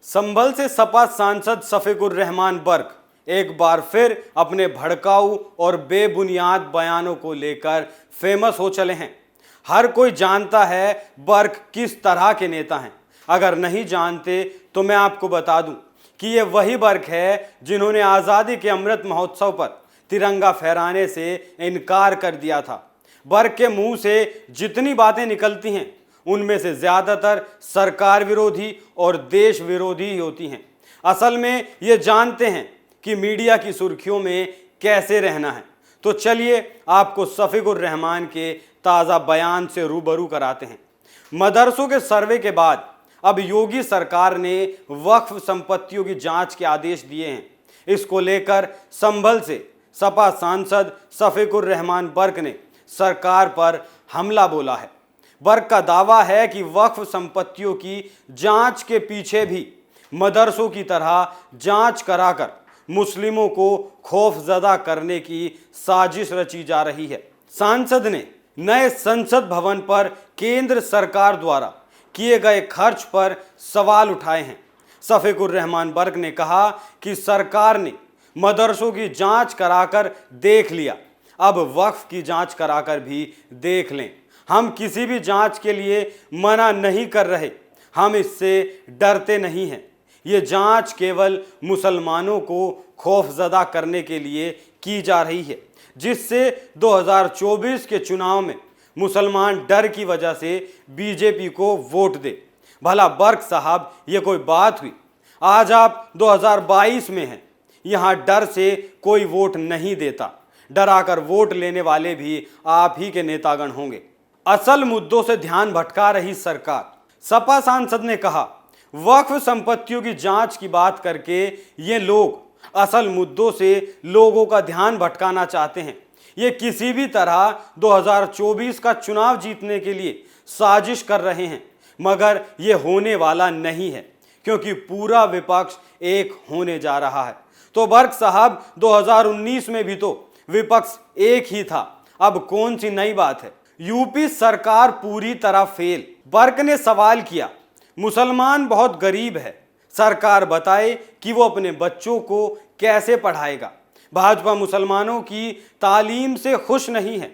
संभल से सपा सांसद शफीकुर रहमान बर्क एक बार फिर अपने भड़काऊ और बेबुनियाद बयानों को लेकर फेमस हो चले हैं। हर कोई जानता है बर्क किस तरह के नेता हैं। अगर नहीं जानते तो मैं आपको बता दूं कि ये वही बर्क है जिन्होंने आज़ादी के अमृत महोत्सव पर तिरंगा फहराने से इनकार कर दिया था। बर्क के मुंह से जितनी बातें निकलती हैं उनमें से ज़्यादातर सरकार विरोधी और देश विरोधी ही होती हैं। असल में ये जानते हैं कि मीडिया की सुर्खियों में कैसे रहना है। तो चलिए आपको शफीकुर रहमान के ताज़ा बयान से रूबरू कराते हैं। मदरसों के सर्वे के बाद अब योगी सरकार ने वक्फ संपत्तियों की जांच के आदेश दिए हैं। इसको लेकर संभल से सपा सांसद शफीकुर रहमान बर्क ने सरकार पर हमला बोला है। बर्क का दावा है कि वक्फ संपत्तियों की जांच के पीछे भी मदरसों की तरह जांच कराकर मुस्लिमों को खौफजदा करने की साजिश रची जा रही है। सांसद ने नए संसद भवन पर केंद्र सरकार द्वारा किए गए खर्च पर सवाल उठाए हैं। शफीकुर रहमान बर्क ने कहा कि सरकार ने मदरसों की जांच कराकर देख लिया, अब वक्फ की जांच कराकर भी देख लें। हम किसी भी जांच के लिए मना नहीं कर रहे, हम इससे डरते नहीं हैं। ये जांच केवल मुसलमानों को खौफजदा करने के लिए की जा रही है, जिससे 2024 के चुनाव में मुसलमान डर की वजह से बीजेपी को वोट दे। भला बर्क साहब, ये कोई बात हुई? आज आप 2022 में हैं, यहाँ डर से कोई वोट नहीं देता। डराकर वोट लेने वाले भी आप ही के नेतागण होंगे। असल मुद्दों से ध्यान भटका रही सरकार। सपा सांसद ने कहा, वक्फ संपत्तियों की जांच की बात करके ये लोग असल मुद्दों से लोगों का ध्यान भटकाना चाहते हैं। ये किसी भी तरह 2024 का चुनाव जीतने के लिए साजिश कर रहे हैं, मगर ये होने वाला नहीं है क्योंकि पूरा विपक्ष एक होने जा रहा है। तो बर्क साहब, 2019 में भी तो विपक्ष एक ही था, अब कौन सी नई बात है? यूपी सरकार पूरी तरह फेल। बर्क ने सवाल किया, मुसलमान बहुत गरीब है, सरकार बताए कि वो अपने बच्चों को कैसे पढ़ाएगा। भाजपा मुसलमानों की तालीम से खुश नहीं है।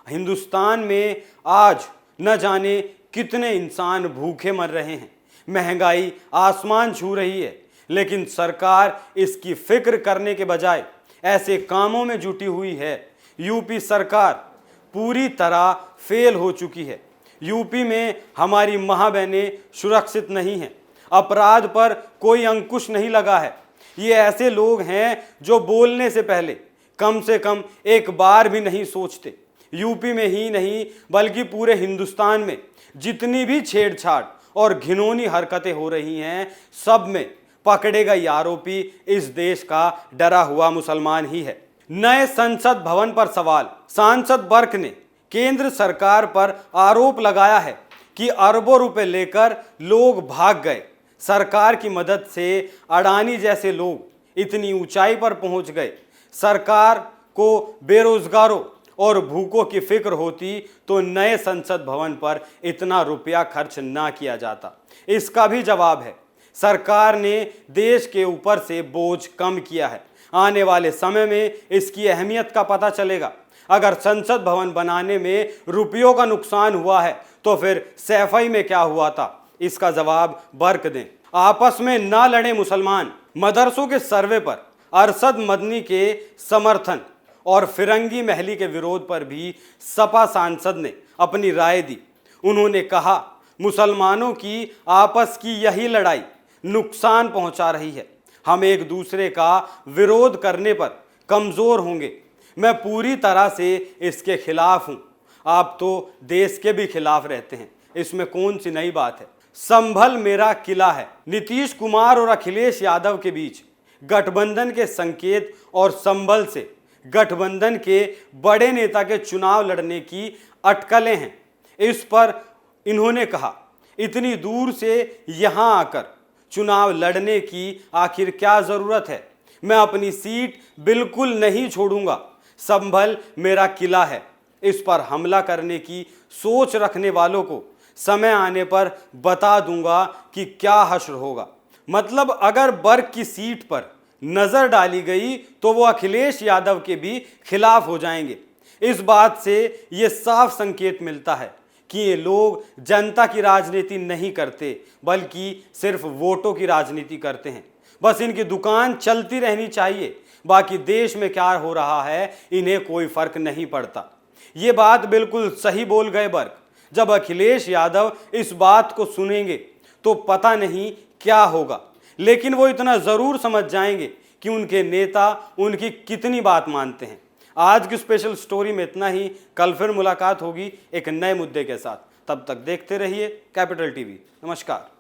हिंदुस्तान में आज न जाने कितने इंसान भूखे मर रहे हैं, महंगाई आसमान छू रही है, लेकिन सरकार इसकी फिक्र करने के बजाय ऐसे कामों में जुटी हुई है। यूपी सरकार पूरी तरह फेल हो चुकी है। यूपी में हमारी माँ बहनें सुरक्षित नहीं हैं, अपराध पर कोई अंकुश नहीं लगा है। ये ऐसे लोग हैं जो बोलने से पहले कम से कम एक बार भी नहीं सोचते। यूपी में ही नहीं बल्कि पूरे हिंदुस्तान में जितनी भी छेड़छाड़ और घिनौनी हरकतें हो रही हैं, सब में पकड़े गए आरोपी इस देश का डरा हुआ मुसलमान ही है। नए संसद भवन पर सवाल। सांसद बर्क ने केंद्र सरकार पर आरोप लगाया है कि अरबों रुपए लेकर लोग भाग गए। सरकार की मदद से अडानी जैसे लोग इतनी ऊंचाई पर पहुंच गए। सरकार को बेरोजगारों और भूखों की फिक्र होती तो नए संसद भवन पर इतना रुपया खर्च ना किया जाता। इसका भी जवाब है, सरकार ने देश के ऊपर से बोझ कम किया है। आने वाले समय में इसकी अहमियत का पता चलेगा। अगर संसद भवन बनाने में रुपयों का नुकसान हुआ है तो फिर सैफई में क्या हुआ था, इसका जवाब बर्क दें। आपस में ना लड़े मुसलमान। मदरसों के सर्वे पर अरशद मदनी के समर्थन और फिरंगी महली के विरोध पर भी सपा सांसद ने अपनी राय दी। उन्होंने कहा, मुसलमानों की आपस की यही लड़ाई नुकसान पहुंचा रही है। हम एक दूसरे का विरोध करने पर कमज़ोर होंगे। मैं पूरी तरह से इसके खिलाफ हूं। आप तो देश के भी खिलाफ रहते हैं, इसमें कौन सी नई बात है? संभल मेरा किला है। नीतीश कुमार और अखिलेश यादव के बीच गठबंधन के संकेत और संभल से गठबंधन के बड़े नेता के चुनाव लड़ने की अटकलें हैं। इस पर इन्होंने कहा, इतनी दूर से यहां आकर चुनाव लड़ने की आखिर क्या जरूरत है? मैं अपनी सीट बिल्कुल नहीं छोड़ूंगा। संभल मेरा किला है। इस पर हमला करने की सोच रखने वालों को समय आने पर बता दूंगा कि क्या हश्र होगा। मतलब अगर बर्क की सीट पर नजर डाली गई तो वो अखिलेश यादव के भी खिलाफ हो जाएंगे। इस बात से ये साफ संकेत मिलता है कि ये लोग जनता की राजनीति नहीं करते, बल्कि सिर्फ वोटों की राजनीति करते हैं। बस इनकी दुकान चलती रहनी चाहिए, बाकी देश में क्या हो रहा है इन्हें कोई फर्क नहीं पड़ता। ये बात बिल्कुल सही बोल गए बर्क। जब अखिलेश यादव इस बात को सुनेंगे तो पता नहीं क्या होगा, लेकिन वो इतना जरूर समझ जाएंगे कि उनके नेता उनकी कितनी बात मानते हैं। आज की स्पेशल स्टोरी में इतना ही। कल फिर मुलाकात होगी एक नए मुद्दे के साथ। तब तक देखते रहिए कैपिटल टीवी। नमस्कार।